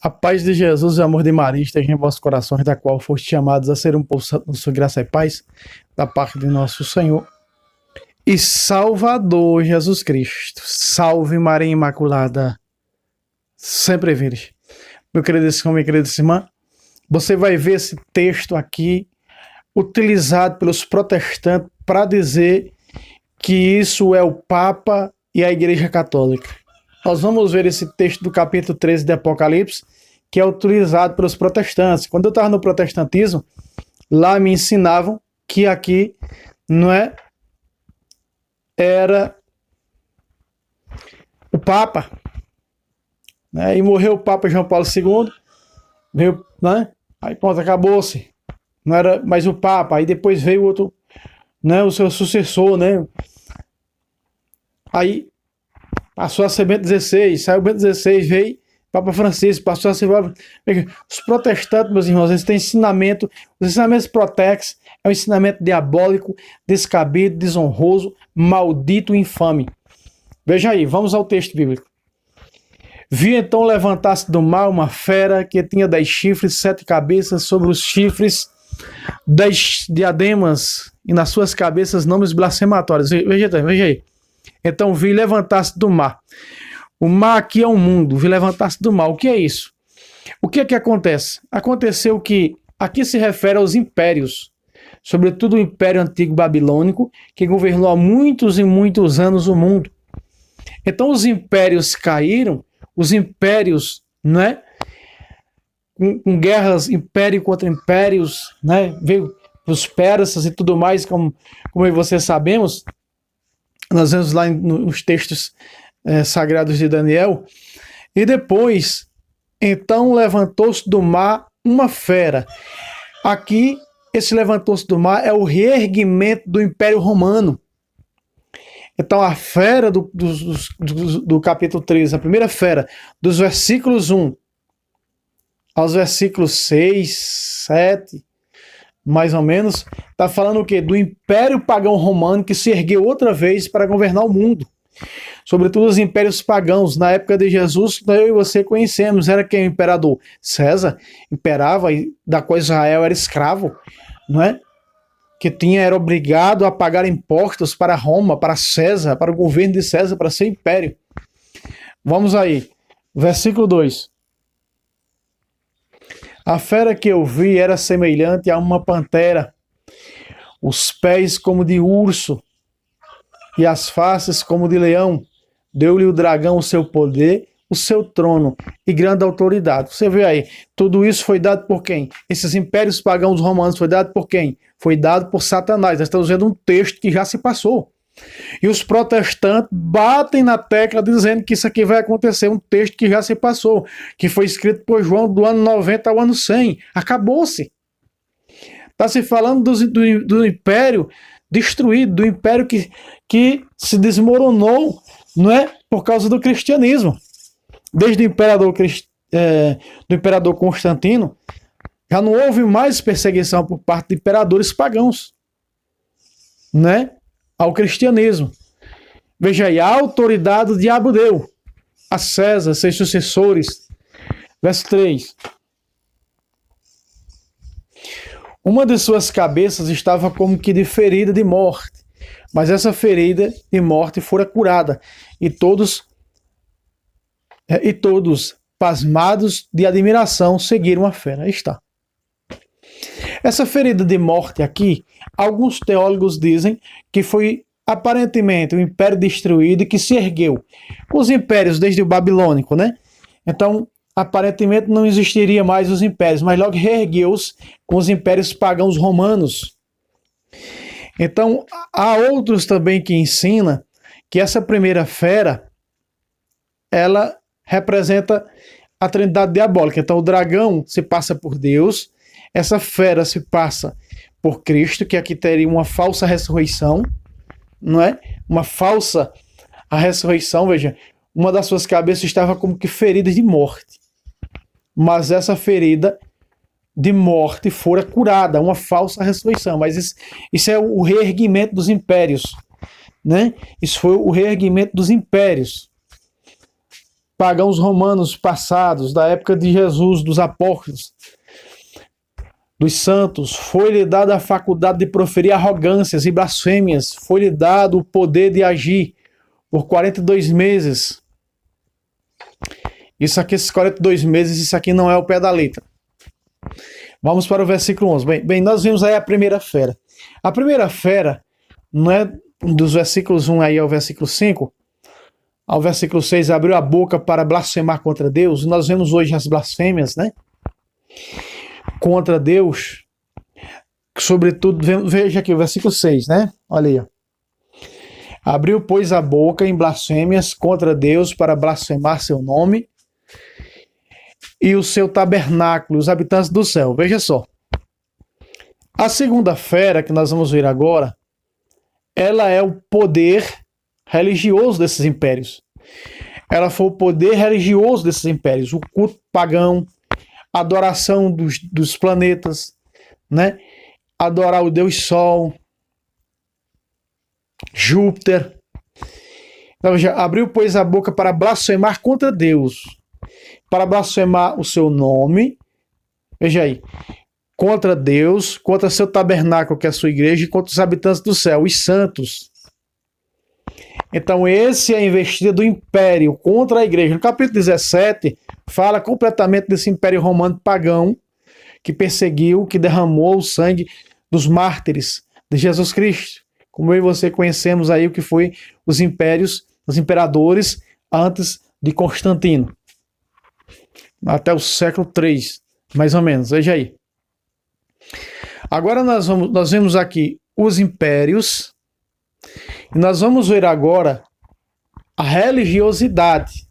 A paz de Jesus e o amor de Maria estejam em vossos corações, da qual fostes chamados a ser um povo santo, sua graça e paz, da parte de nosso Senhor e Salvador Jesus Cristo. Salve Maria Imaculada, sempre virgem. Meu querido irmão, minha querida irmã, você vai ver esse texto aqui utilizado pelos protestantes para dizer que isso é o Papa e a Igreja Católica. Nós vamos ver esse texto do capítulo 13 de Apocalipse, que é utilizado pelos protestantes. Quando eu estava no protestantismo, lá me ensinavam que aqui não é, era o Papa, né? E morreu o Papa João Paulo II, veio, né? Aí pronto, acabou-se. Não era mais o Papa. Aí depois veio outro, né? O seu sucessor, né? Aí passou a ser Bento XVI, saiu Bento XVI, veio Papa Francisco, passou a ser... Os protestantes, meus irmãos, eles têm ensinamento, os ensinamentos protex é um ensinamento diabólico, descabido, desonroso, maldito e infame. Veja aí, vamos ao texto bíblico. Vi então levantar-se do mar uma fera que tinha 10 chifres, 7 cabeças, sobre os chifres 10 diademas, e nas suas cabeças nomes blasfematórios. Veja aí. Então vi levantar-se do mar. O mar aqui é um mundo, vi levantar-se do mar. O que é isso? O que é que acontece? Aconteceu que aqui se refere aos impérios, sobretudo o Império Antigo Babilônico, que governou há muitos e muitos anos o mundo. Então os impérios caíram, os impérios, né, com guerras, império contra impérios, né, veio os persas e tudo mais, como vocês sabemos, nós vemos lá nos textos sagrados de Daniel. E depois, então levantou-se do mar uma fera. Aqui, esse levantou-se do mar é o reerguimento do Império Romano. Então a fera do capítulo 13, a primeira fera, dos versículos 1 aos versículos 6, 7, mais ou menos, está falando o quê? Do Império Pagão Romano que se ergueu outra vez para governar o mundo. Sobretudo os impérios pagãos. Na época de Jesus, eu e você conhecemos. Era quem o imperador? César imperava, e da qual Israel era escravo, não é? Que era obrigado a pagar impostos para Roma, para César, para o governo de César, para ser império. Vamos aí. Versículo 2. A fera que eu vi era semelhante a uma pantera, os pés como de urso e as faces como de leão. Deu-lhe o dragão o seu poder, o seu trono e grande autoridade. Você vê aí, tudo isso foi dado por quem? Esses impérios pagãos romanos foi dado por quem? Foi dado por Satanás. Nós estamos vendo um texto que já se passou. E os protestantes batem na tecla dizendo que isso aqui vai acontecer, um texto que já se passou, que foi escrito por João do ano 90 ao ano 100. Acabou-se. Está se falando do império destruído, do império que se desmoronou, não é? Por causa do cristianismo. Desde o do imperador Constantino, já não houve mais perseguição por parte de imperadores pagãos, né, ao cristianismo. Veja aí, a autoridade o diabo deu a César, seus sucessores. Verso 3. Uma de suas cabeças estava como que de ferida de morte, mas essa ferida de morte fora curada, e todos, pasmados de admiração, seguiram a fera. Aí está. Essa ferida de morte aqui, alguns teólogos dizem que foi aparentemente um império destruído e que se ergueu. Os impérios desde o babilônico, né? Então, aparentemente não existiria mais os impérios, mas logo reergueu-se com os impérios pagãos romanos. Então, há outros também que ensinam que essa primeira fera, ela representa a trindade diabólica. Então, o dragão se passa por Deus, essa fera se passa por Cristo, que aqui teria uma falsa ressurreição, não é? Uma falsa ressurreição, veja, uma das suas cabeças estava como que ferida de morte, mas essa ferida de morte fora curada, uma falsa ressurreição, mas isso é o reerguimento dos impérios, né? Isso foi o reerguimento dos impérios. pagãos romanos passados, da época de Jesus, dos apóstolos, dos santos, foi-lhe dada a faculdade de proferir arrogâncias e blasfêmias, foi-lhe dado o poder de agir por 42 meses. Isso aqui, esses 42 meses, isso aqui não é o pé da letra. Vamos para o versículo 11. Bem, nós vimos aí a primeira fera. A primeira fera, não é dos versículos 1 aí ao versículo 5, ao versículo 6, abriu a boca para blasfemar contra Deus. Nós vemos hoje as blasfêmias, né? Contra Deus. Sobretudo, veja aqui o versículo 6, né? Olha aí, ó. Abriu, pois, a boca em blasfêmias contra Deus para blasfemar seu nome e o seu tabernáculo, os habitantes do céu. Veja só. A segunda fera que nós vamos ver agora, ela é o poder religioso desses impérios. Ela foi o poder religioso desses impérios, o culto pagão, a adoração dos planetas, né? Adorar o Deus Sol, Júpiter. Então, já abriu, pois, a boca para blasfemar contra Deus, para blasfemar o seu nome, veja aí, contra Deus, contra seu tabernáculo, que é a sua igreja, e contra os habitantes do céu, os santos. Então, esse é a investida do império contra a igreja. No capítulo 17, fala completamente desse império romano pagão que perseguiu, que derramou o sangue dos mártires de Jesus Cristo. Como eu e você conhecemos aí o que foi os impérios, os imperadores antes de Constantino. Até o século III, mais ou menos. Veja aí. Agora nós vemos aqui os impérios. E nós vamos ver agora a religiosidade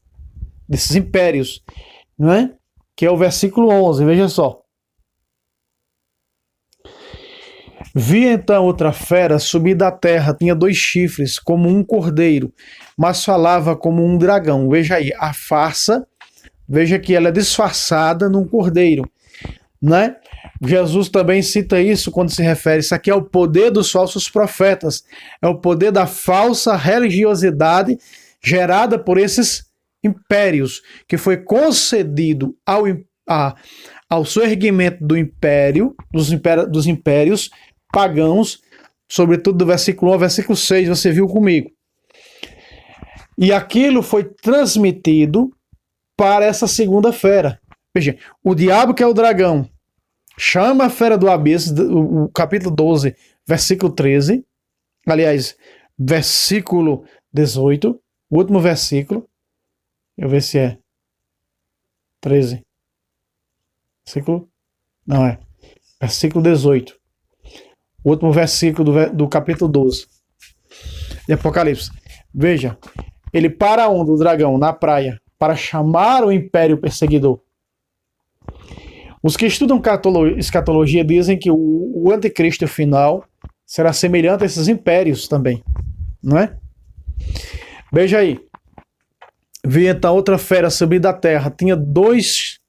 desses impérios, não é? Que é o versículo 11, veja só. Vi então outra fera subir da terra, tinha 2 chifres, como um cordeiro, mas falava como um dragão. Veja aí, a farsa, veja que ela é disfarçada num cordeiro, né? Jesus também cita isso quando se refere, isso aqui é o poder dos falsos profetas, é o poder da falsa religiosidade gerada por esses impérios, que foi concedido ao surgimento do império, dos impérios pagãos, sobretudo do versículo 1 ao versículo 6, você viu comigo. E aquilo foi transmitido para essa segunda fera. Veja, o diabo, que é o dragão, chama a fera do abismo, o capítulo 12, versículo 13, aliás, versículo 18, o último versículo, deixa eu ver se é 13, versículo 18, o último versículo do capítulo 12 de Apocalipse. Veja, ele para onde o dragão? Na praia, para chamar o império perseguidor. Os que estudam escatologia dizem que o anticristo final será semelhante a esses impérios também, não é? Veja aí. Vi então outra fera subir da terra. Tinha 2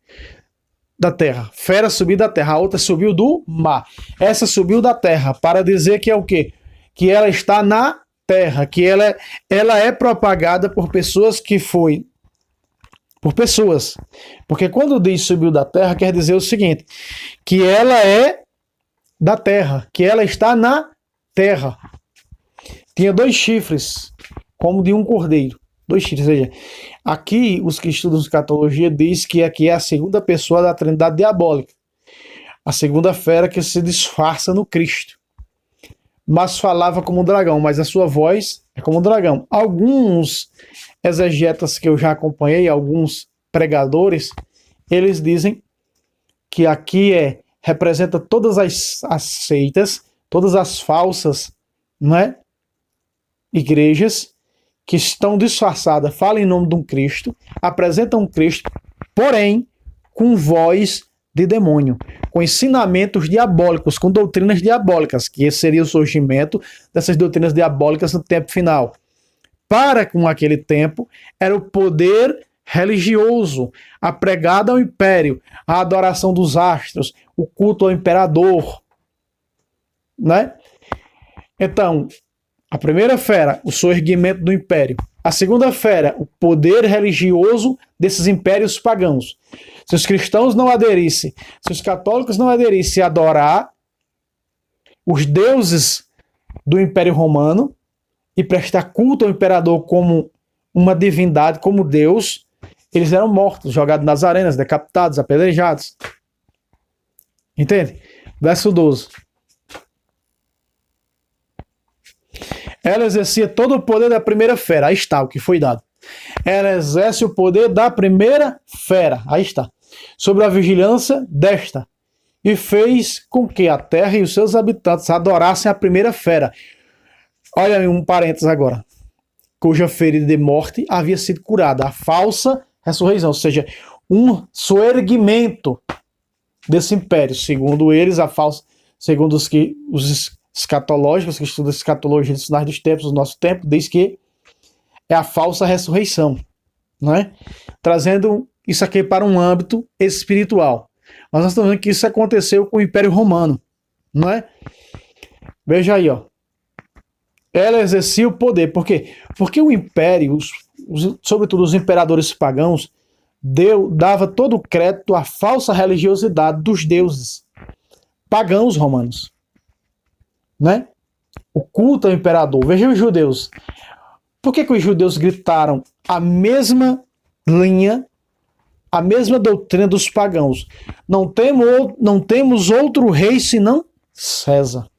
da terra. Fera subir da terra. A outra subiu do mar. Essa subiu da terra para dizer que é o quê? Que ela está na terra. Que ela é propagada por pessoas por pessoas. Porque quando diz subiu da terra, quer dizer o seguinte, que ela é da terra, que ela está na terra. Tinha 2 chifres, como de um cordeiro. 2 chifres, ou seja, aqui os que estudam escatologia diz que aqui é a segunda pessoa da trindade diabólica. A segunda fera que se disfarça no Cristo. Mas falava como um dragão, mas a sua voz é como um dragão. Alguns exegetas que eu já acompanhei, alguns pregadores, eles dizem que aqui representa todas as seitas, todas as falsas, não é? Igrejas que estão disfarçadas, falam em nome de um Cristo, apresentam um Cristo, porém com voz de demônio, com ensinamentos diabólicos, com doutrinas diabólicas, que esse seria o surgimento dessas doutrinas diabólicas no tempo final. Para com aquele tempo, era o poder religioso, a pregada ao império, a adoração dos astros, o culto ao imperador, né? Então, a primeira fera, o surgimento do império. A segunda fera, o poder religioso desses impérios pagãos. Se os cristãos não aderissem, se os católicos não aderissem a adorar os deuses do Império Romano e prestar culto ao imperador como uma divindade, como Deus, eles eram mortos, jogados nas arenas, decapitados, apedrejados. Entende? Verso 12. Ela exercia todo o poder da primeira fera. Aí está o que foi dado. Ela exerce o poder da primeira fera. Aí está. Sobre a vigilância desta. E fez com que a terra e os seus habitantes adorassem a primeira fera. Olha um parênteses agora. Cuja ferida de morte havia sido curada. A falsa ressurreição. Ou seja, um soerguimento desse império. Segundo eles, segundo os escatológicos, que estudam escatologia dos sinais dos tempos, do nosso tempo, diz que é a falsa ressurreição, não é? Trazendo isso aqui para um âmbito espiritual. Mas nós estamos vendo que isso aconteceu com o Império Romano, não é? Veja aí, ó. Ela exercia o poder. Por quê? Porque o império, sobretudo os imperadores pagãos, dava todo o crédito à falsa religiosidade dos deuses pagãos romanos. Né? O culto ao imperador. Vejam os judeus. Por que os judeus gritaram a mesma linha, a mesma doutrina dos pagãos? Não temos outro rei senão César.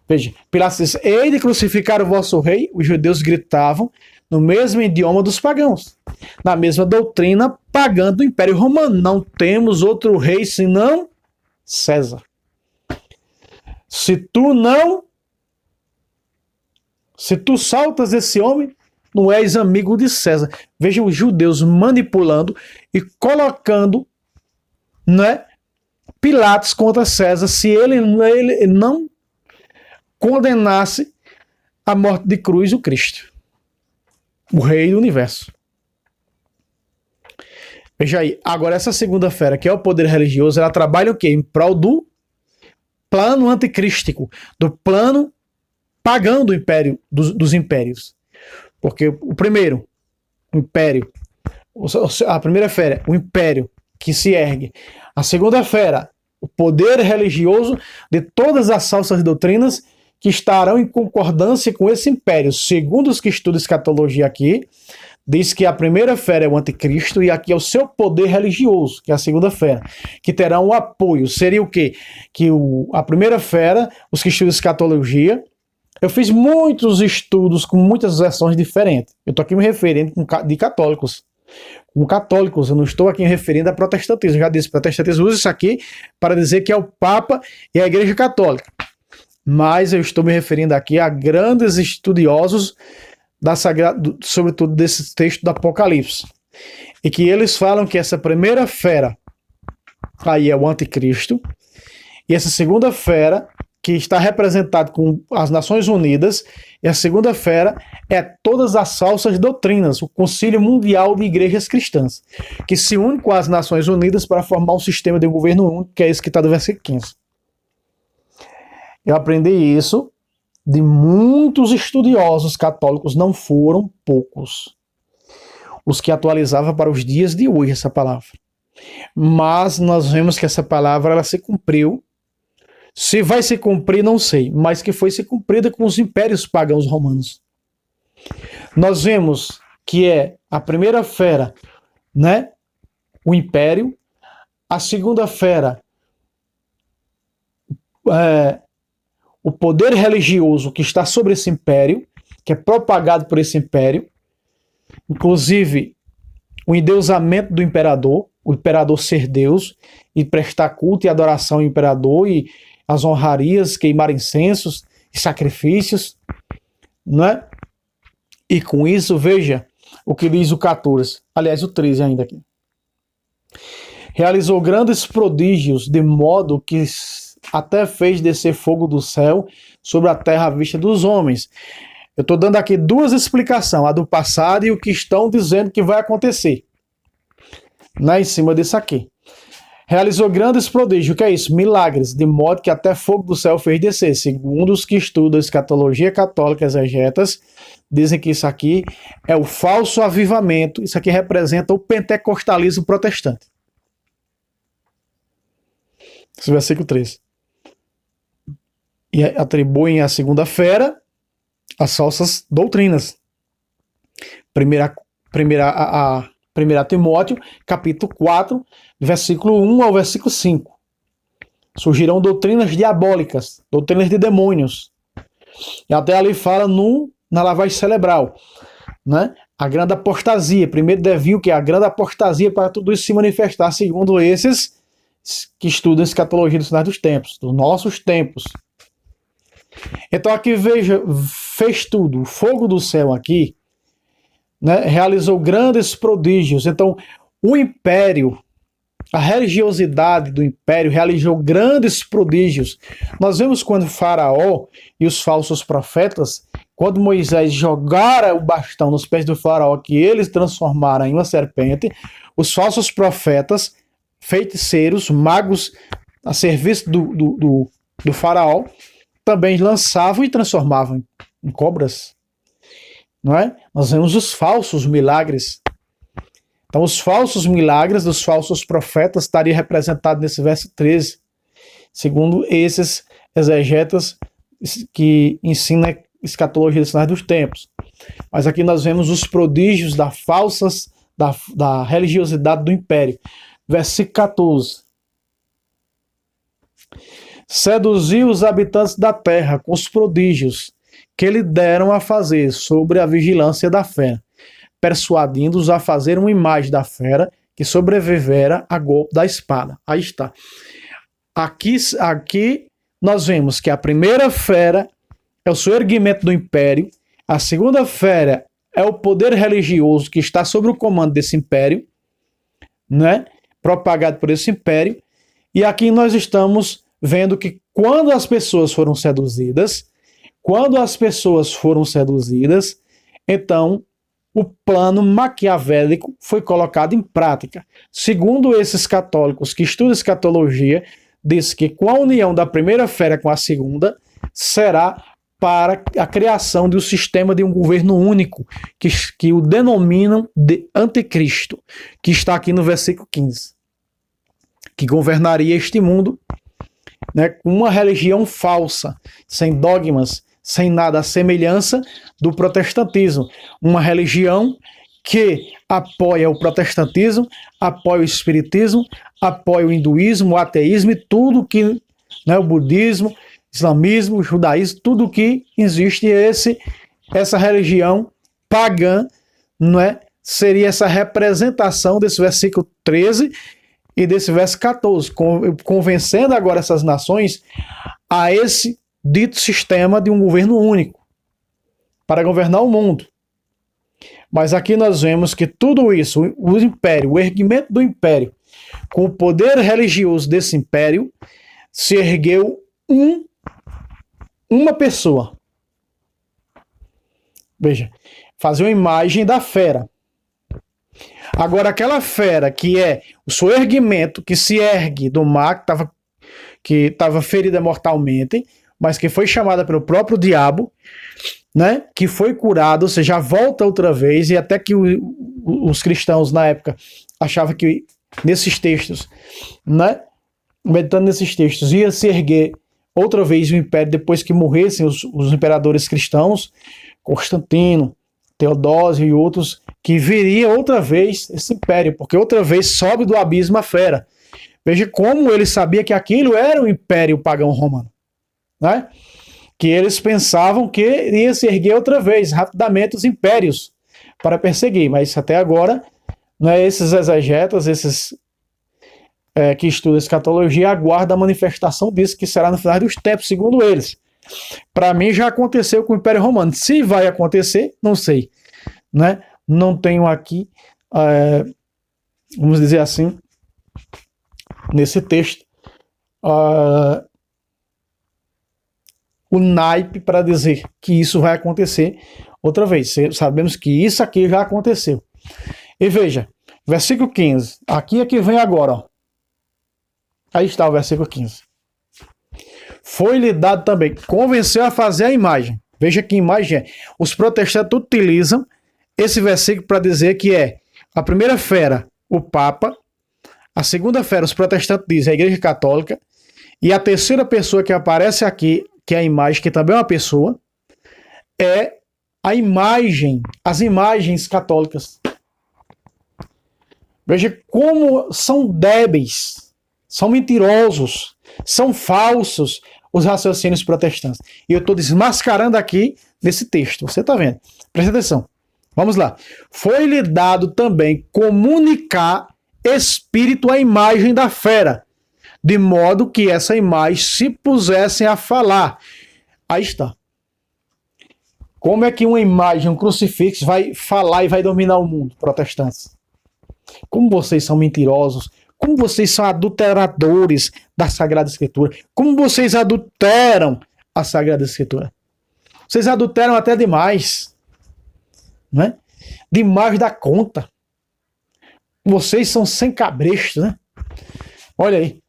Veja, Pilatos disse: hei de crucificar o vosso rei. Os judeus gritavam no mesmo idioma dos pagãos, na mesma doutrina pagã do Império Romano. Não temos outro rei senão César. Se tu saltas esse homem, não és amigo de César. Veja os judeus manipulando e colocando, né, Pilatos contra César, se ele não condenasse a morte de cruz o Cristo, o rei do universo. Veja aí, agora essa segunda fera, que é o poder religioso, ela trabalha o quê? Em prol do plano anticrístico, do plano pagão do império, dos impérios. Porque o primeiro, o império, a primeira fera, o império que se ergue. A segunda fera, o poder religioso de todas as falsas doutrinas que estarão em concordância com esse império. Segundo os que estudam escatologia aqui, diz que a primeira fera é o anticristo e aqui é o seu poder religioso, que é a segunda fera, que terá um apoio. Seria o quê? Que a primeira fera, os que estudam escatologia, eu fiz muitos estudos com muitas versões diferentes. Eu estou aqui me referindo de católicos. Com católicos, eu não estou aqui me referindo a protestantismo. Eu já disse, protestantismo usa isso aqui para dizer que é o Papa e a Igreja Católica. Mas eu estou me referindo aqui a grandes estudiosos da Sagrada, sobretudo desse texto do Apocalipse, e que eles falam que essa primeira fera aí é o anticristo, e essa segunda fera, que está representada com as Nações Unidas, e a segunda fera é todas as falsas doutrinas, o Concílio Mundial de Igrejas Cristãs, que se une com as Nações Unidas para formar um sistema de governo único, que é esse que está do versículo 15. Eu aprendi isso de muitos estudiosos católicos, não foram poucos os que atualizavam para os dias de hoje essa palavra. Mas nós vemos que essa palavra ela se cumpriu. Se vai se cumprir, não sei, mas que foi se cumprida com os impérios pagãos romanos. Nós vemos que é a primeira fera, né, o império, a segunda fera, o poder religioso que está sobre esse império, que é propagado por esse império, inclusive o endeusamento do imperador, o imperador ser Deus, e prestar culto e adoração ao imperador, e as honrarias, queimar incensos e sacrifícios, não é? E com isso, veja o que diz o 14, aliás o 13 ainda aqui. Realizou grandes prodígios, de modo que até fez descer fogo do céu sobre a terra à vista dos homens. Eu estou dando aqui duas explicações, a do passado e o que estão dizendo que vai acontecer, né, em cima disso aqui. Realizou grandes prodígios. O que é isso? Milagres, de modo que até fogo do céu fez descer. Segundo os que estudam escatologia católica, exegetas, dizem que isso aqui é o falso avivamento. Isso aqui representa o pentecostalismo protestante. Esse versículo 3. E atribuem à segunda-feira as falsas doutrinas. 1 Timóteo, capítulo 4, versículo 1 ao versículo 5. Surgirão doutrinas diabólicas, doutrinas de demônios. E até ali fala na lavagem cerebral, né? A grande apostasia. Primeiro deve vir o que? A grande apostasia para tudo isso se manifestar, segundo esses que estudam escatologia dos sinais dos tempos, dos nossos tempos. Então aqui veja, fez tudo. O fogo do céu aqui, né, realizou grandes prodígios. Então, o império, a religiosidade do império realizou grandes prodígios. Nós vemos quando o Faraó e os falsos profetas, quando Moisés jogara o bastão nos pés do Faraó, que eles transformaram em uma serpente, os falsos profetas, feiticeiros, magos, a serviço do Faraó, também lançavam e transformavam em cobras. Não é? Nós vemos os falsos milagres. Então, os falsos milagres dos falsos profetas estariam representados nesse verso 13, segundo esses exegetas que ensinam escatologia dos sinais dos tempos. Mas aqui nós vemos os prodígios da religiosidade do império. Versículo 14. Seduziu os habitantes da terra com os prodígios que lhe deram a fazer sobre a vigilância da fera, persuadindo-os a fazer uma imagem da fera que sobrevivera a golpe da espada. Aí está. Aqui nós vemos que a primeira fera é o soerguimento do império, a segunda fera é o poder religioso que está sob o comando desse império, né? Propagado por esse império, e aqui nós estamos vendo que quando as pessoas foram seduzidas, então o plano maquiavélico foi colocado em prática. Segundo esses católicos que estudam escatologia, diz que com a união da primeira fera com a segunda, será para a criação de um sistema de um governo único, que o denominam de anticristo, que está aqui no versículo 15, que governaria este mundo, né, com uma religião falsa, sem dogmas, sem nada, a semelhança do protestantismo. Uma religião que apoia o protestantismo, apoia o espiritismo, apoia o hinduísmo, o ateísmo e tudo que, né, o budismo, islamismo, o judaísmo, tudo que existe, essa religião pagã, não é? Seria essa representação desse versículo 13 e desse verso 14, convencendo agora essas nações a esse dito sistema de um governo único para governar o mundo. Mas aqui nós vemos que tudo isso, o império, o erguimento do império, com o poder religioso desse império, se ergueu uma pessoa. Veja, fazer uma imagem da fera. Agora, aquela fera que é o seu erguimento, que se ergue do mar, que estava ferida mortalmente, mas que foi chamada pelo próprio diabo, né, que foi curado, ou seja, volta outra vez, e até que os cristãos na época achavam que nesses textos, né, meditando nesses textos, ia se erguer outra vez o império depois que morressem os imperadores cristãos, Constantino, Teodósio e outros, que viria outra vez esse império, porque outra vez sobe do abismo a fera. Veja como ele sabia que aquilo era o império pagão romano, né? Que eles pensavam que ia se erguer outra vez, rapidamente, os impérios para perseguir, mas até agora, né, esses exegetas, esses que estudam escatologia, aguardam a manifestação disso, que será no final dos tempos, segundo eles. Para mim já aconteceu com o Império Romano. Se vai acontecer, não sei, né? Não tenho aqui, vamos dizer assim, nesse texto, o naipe para dizer que isso vai acontecer outra vez. Sabemos que isso aqui já aconteceu. E veja, versículo 15. Aqui é que vem agora, ó. Aí está o versículo 15. Foi-lhe dado também, convenceu a fazer a imagem. Veja que imagem é. Os protestantes utilizam esse versículo para dizer que é a primeira fera, o Papa, a segunda fera, os protestantes dizem a Igreja Católica, e a terceira pessoa que aparece aqui, que é a imagem, que também é uma pessoa, é a imagem, as imagens católicas. Veja como são débeis, são mentirosos, são falsos os raciocínios protestantes. E eu estou desmascarando aqui nesse texto. Você está vendo? Presta atenção. Vamos lá. Foi-lhe dado também comunicar espírito à imagem da fera, de modo que essa imagem se pusessem a falar. Aí está. Como é que uma imagem, um crucifixo, vai falar e vai dominar o mundo, protestantes? Como vocês são mentirosos, como vocês são adulteradores da Sagrada Escritura, como vocês adulteram a Sagrada Escritura. Vocês adulteram até demais, né? Demais da conta. Vocês são sem cabresto, né? Olha aí.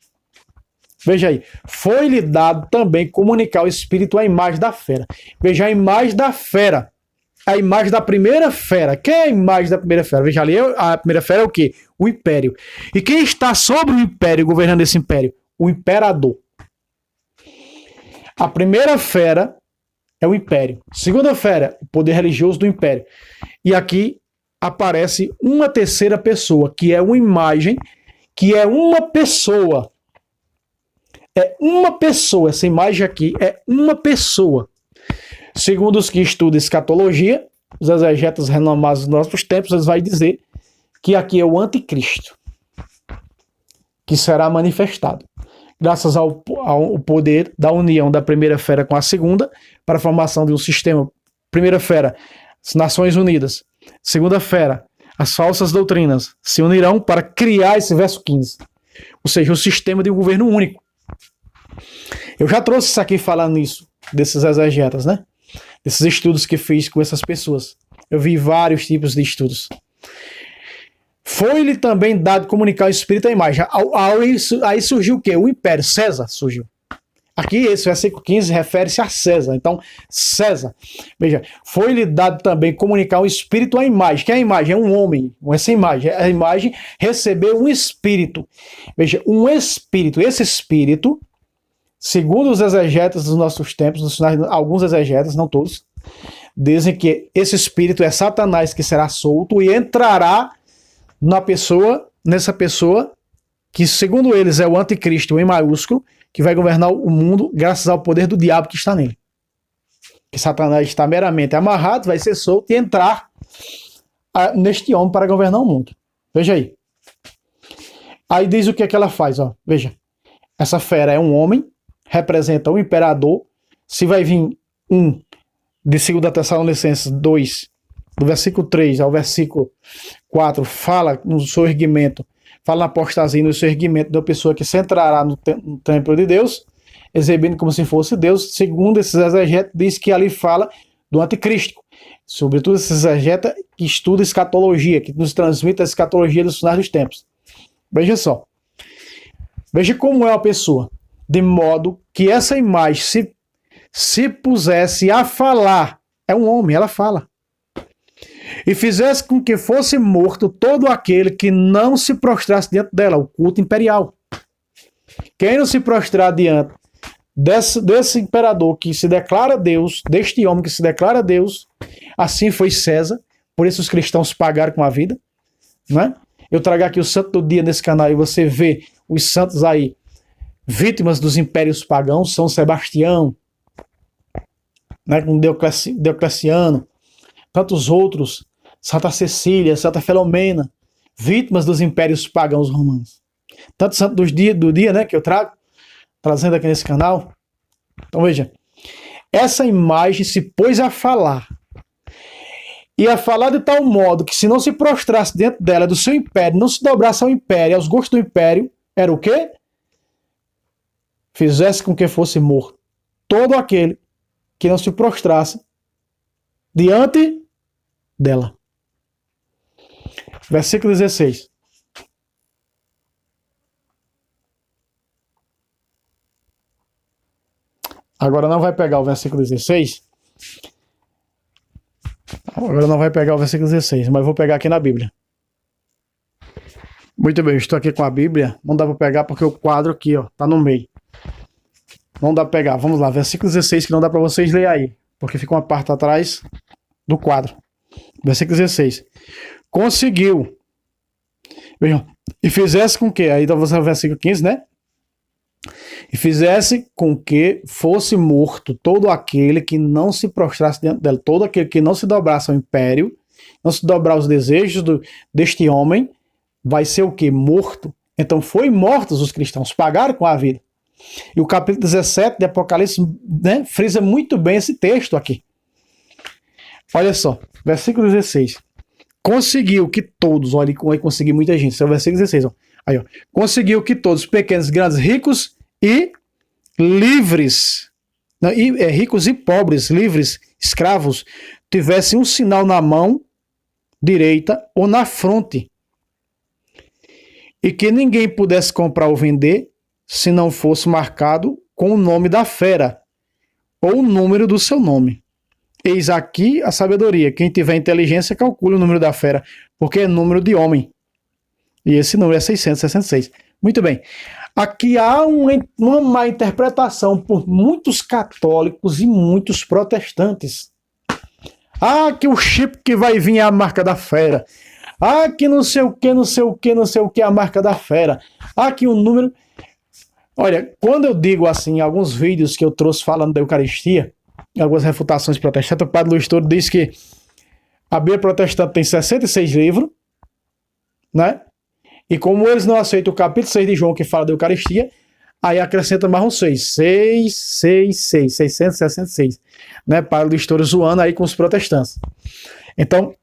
Veja aí. Foi-lhe dado também comunicar ao Espírito a imagem da fera. Veja a imagem da fera. A imagem da primeira fera. Quem é a imagem da primeira fera? Veja ali, a primeira fera é o quê? O império. E quem está sobre o império, governando esse império? O imperador. A primeira fera é o império. Segunda fera, o poder religioso do império. E aqui aparece uma terceira pessoa, que é uma imagem, que é uma pessoa. É uma pessoa. Essa imagem aqui é uma pessoa. Segundo os que estudam escatologia, os exegetas renomados dos nossos tempos, eles vão dizer que aqui é o anticristo, que será manifestado, graças ao poder da união da primeira fera com a segunda, para a formação de um sistema. Primeira fera, as Nações Unidas. Segunda fera, as falsas doutrinas se unirão para criar esse verso 15. Ou seja, o sistema de um governo único. Eu já trouxe isso aqui falando nisso, desses exegetas, né? Desses estudos que fiz com essas pessoas. Eu vi vários tipos de estudos. Foi-lhe também dado comunicar o Espírito à imagem. Aí surgiu o quê? O Império. César surgiu. Aqui, esse versículo 15 refere-se a César. Então, César. Veja, foi-lhe dado também comunicar o Espírito à imagem. Que é a imagem? É um homem. Essa imagem. A imagem recebeu um Espírito. Veja, um Espírito. Esse Espírito, segundo os exegetas dos nossos tempos, alguns exegetas, não todos, dizem que esse Espírito é Satanás que será solto e entrará nessa pessoa que, segundo eles, é o anticristo em maiúsculo, que vai governar o mundo graças ao poder do diabo que está nele. Que Satanás está meramente amarrado, vai ser solto e entrar neste homem para governar o mundo. Veja aí. Aí diz o que é que ela faz, ó. Veja. Essa fera é um homem, representa o imperador. Se vai vir de 2 Tessalonicenses 2, do versículo 3 ao versículo 4, fala no seu erguimento, fala na apostasia, no seu erguimento da pessoa que se entrará no templo de Deus, exibindo como se fosse Deus. Segundo esses exegetas, diz que ali fala do anticristo. Sobretudo esses exegetas que estudam escatologia, que nos transmite a escatologia dos finais dos tempos. Veja só. Veja como é a pessoa. De modo que essa imagem se pusesse a falar. É um homem, ela fala. E fizesse com que fosse morto todo aquele que não se prostrasse diante dela, o culto imperial. Quem não se prostrar diante desse imperador que se declara Deus, deste homem que se declara Deus, assim foi César, por isso os cristãos pagaram com a vida, né? Eu trago aqui o Santo do Dia nesse canal e você vê os santos aí, vítimas dos impérios pagãos, São Sebastião, né, com Diocleciano, tantos outros, Santa Cecília, Santa Filomena, vítimas dos impérios pagãos romanos. Tantos santos do dia, né, que eu trazendo aqui nesse canal. Então veja, essa imagem se pôs a falar. E a falar de tal modo que se não se prostrasse dentro dela, do seu império, não se dobrasse ao império, aos gostos do império, era o quê? Fizesse com que fosse morto todo aquele que não se prostrasse diante dela. Versículo 16. Agora não vai pegar o versículo 16. Agora não vai pegar o versículo 16, mas vou pegar aqui na Bíblia. Muito bem, eu estou aqui com a Bíblia. Não dá para pegar porque o quadro aqui, ó, tá no meio. Não dá para pegar. Vamos lá, versículo 16, que não dá para vocês ler aí, porque fica uma parte atrás do quadro. Versículo 16. Conseguiu. Bem, e fizesse com que, aí você vai o versículo 15, né? E fizesse com que fosse morto todo aquele que não se prostrasse diante dela, todo aquele que não se dobrasse ao império, não se dobrar aos desejos deste homem, vai ser o que? Morto. Então foi mortos os cristãos, pagaram com a vida. E o capítulo 17 de Apocalipse, né, frisa muito bem esse texto aqui. Olha só, versículo 16. Conseguiu que todos, olha, vai conseguir muita gente, esse é o versículo 16, ó. Aí, ó. Conseguiu que todos, pequenos, grandes, ricos e livres, não, ricos e pobres, livres, escravos, tivessem um sinal na mão direita ou na fronte, e que ninguém pudesse comprar ou vender se não fosse marcado com o nome da fera ou o número do seu nome. Eis aqui a sabedoria. Quem tiver inteligência, calcule o número da fera, porque é número de homem. E esse número é 666. Muito bem. Aqui há uma má interpretação por muitos católicos e muitos protestantes. Ah, que o chip que vai vir é a marca da fera. Ah, que não sei o que, não sei o que, não sei o que é a marca da fera. Ah, que o número... Olha, quando eu digo assim, em alguns vídeos que eu trouxe falando da Eucaristia, algumas refutações protestantes, o padre Luiz Toro diz que a Bíblia protestante tem 66 livros, né? E como eles não aceitam o capítulo 6 de João, que fala da Eucaristia, aí acrescenta mais um 6. 666, né? Padre Luiz Toro zoando aí com os protestantes. Então,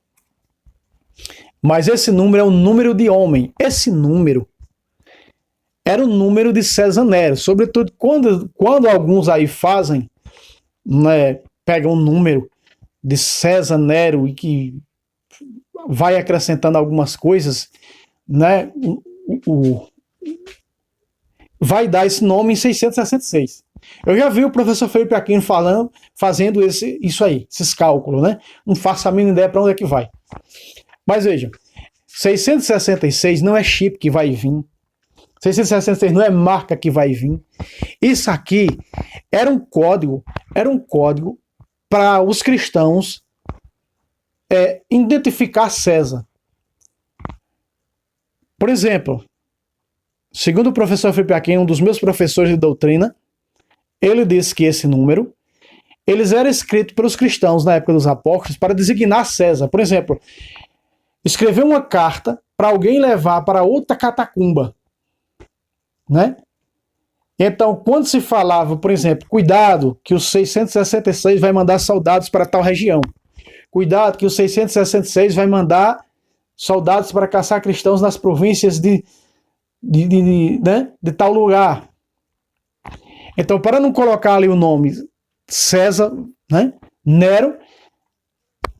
mas esse número é um número de homem. Esse número era o número de César Nero. Sobretudo quando alguns aí fazem, né, pegam um número de César Nero e que vai acrescentando algumas coisas, né, vai dar esse nome em 666. Eu já vi o professor Felipe Aquino fazendo isso aí, esses cálculos, né? Não faço a mínima ideia para onde é que vai. Mas vejam, 666 não é chip que vai vir. 666 não é marca que vai vir. Isso aqui era um código para os cristãos identificar César. Por exemplo, segundo o professor Felipe Aquino, um dos meus professores de doutrina, ele disse que esse número, eles eram escritos pelos cristãos na época dos apóstolos para designar César. Por exemplo, escrever uma carta para alguém levar para outra catacumba, né? Então, quando se falava, por exemplo, cuidado que o 666 vai mandar soldados para tal região, cuidado que o 666 vai mandar soldados para caçar cristãos nas províncias de tal lugar. Então, para não colocar ali o nome César, né, Nero,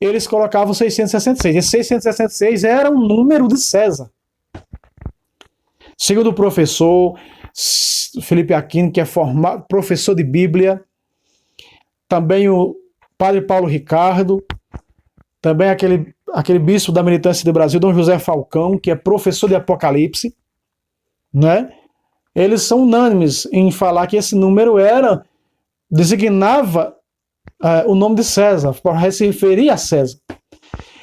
eles colocavam 666. Esse 666 era um número de César. Segundo o professor Felipe Aquino, que é professor de Bíblia, também o padre Paulo Ricardo, também aquele bispo da militância do Brasil, Dom José Falcão, que é professor de Apocalipse, né? Eles são unânimes em falar que esse número designava o nome de César, para se referir a César.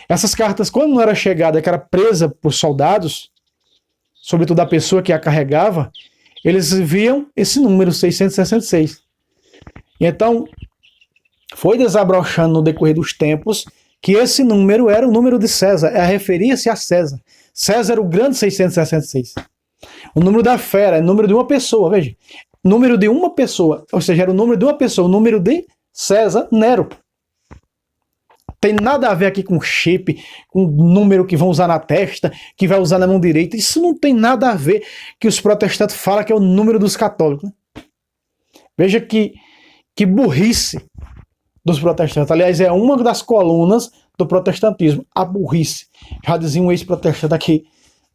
Essas cartas, quando não era chegada, que era presa por soldados, sobretudo a pessoa que a carregava, eles viam esse número 666. E então, foi desabrochando no decorrer dos tempos que esse número era o número de César, referia-se a César. César era o grande 666. O número da fera é o número de uma pessoa, veja. Número de uma pessoa, ou seja, era o número de uma pessoa, o número de César Nero. Tem nada a ver aqui com chip, com número que vão usar na testa, que vai usar na mão direita. Isso não tem nada a ver que os protestantes falam que é o número dos católicos. Veja que burrice dos protestantes. Aliás, é uma das colunas do protestantismo, a burrice. Já dizia um ex-protestante aqui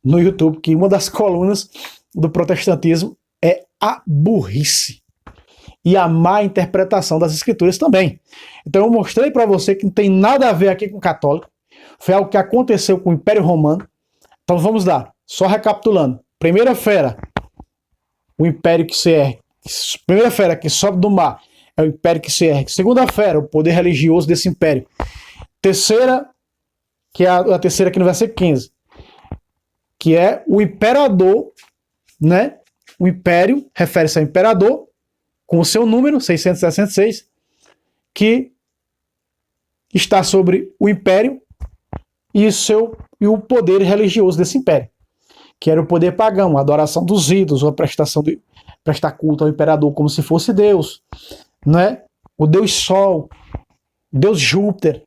no YouTube que uma das colunas do protestantismo é a burrice. e a má interpretação das escrituras também. Então eu mostrei para você que não tem nada a ver aqui com católico, foi algo que aconteceu com o Império Romano. Então vamos lá, só recapitulando. Primeira fera, o império que se ergue. Primeira fera que sobe do mar é o império que se ergue. Segunda fera, o poder religioso desse império. Terceira, que é a terceira aqui no versículo 15, que é o imperador, né? O império refere-se ao imperador com o seu número, 666, que está sobre o império e o poder religioso desse império, que era o poder pagão, a adoração dos ídolos, a prestar culto ao imperador como se fosse Deus, né? O Deus Sol, Deus Júpiter,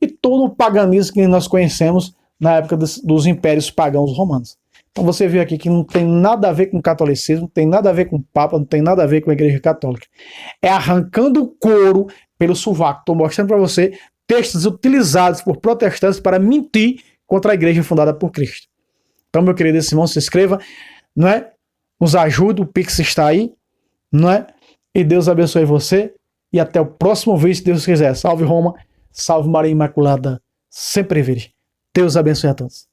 e todo o paganismo que nós conhecemos na época dos impérios pagãos romanos. Então você vê aqui que não tem nada a ver com o catolicismo, não tem nada a ver com o Papa, não tem nada a ver com a Igreja Católica. É arrancando o couro pelo sovaco. Estou mostrando para você textos utilizados por protestantes para mentir contra a Igreja fundada por Cristo. Então, meu querido irmão, se inscreva, não é? Nos ajude, o Pix está aí, não é? E Deus abençoe você. E até o próximo vídeo, se Deus quiser. Salve Roma, salve Maria Imaculada, sempre virgem. Deus abençoe a todos.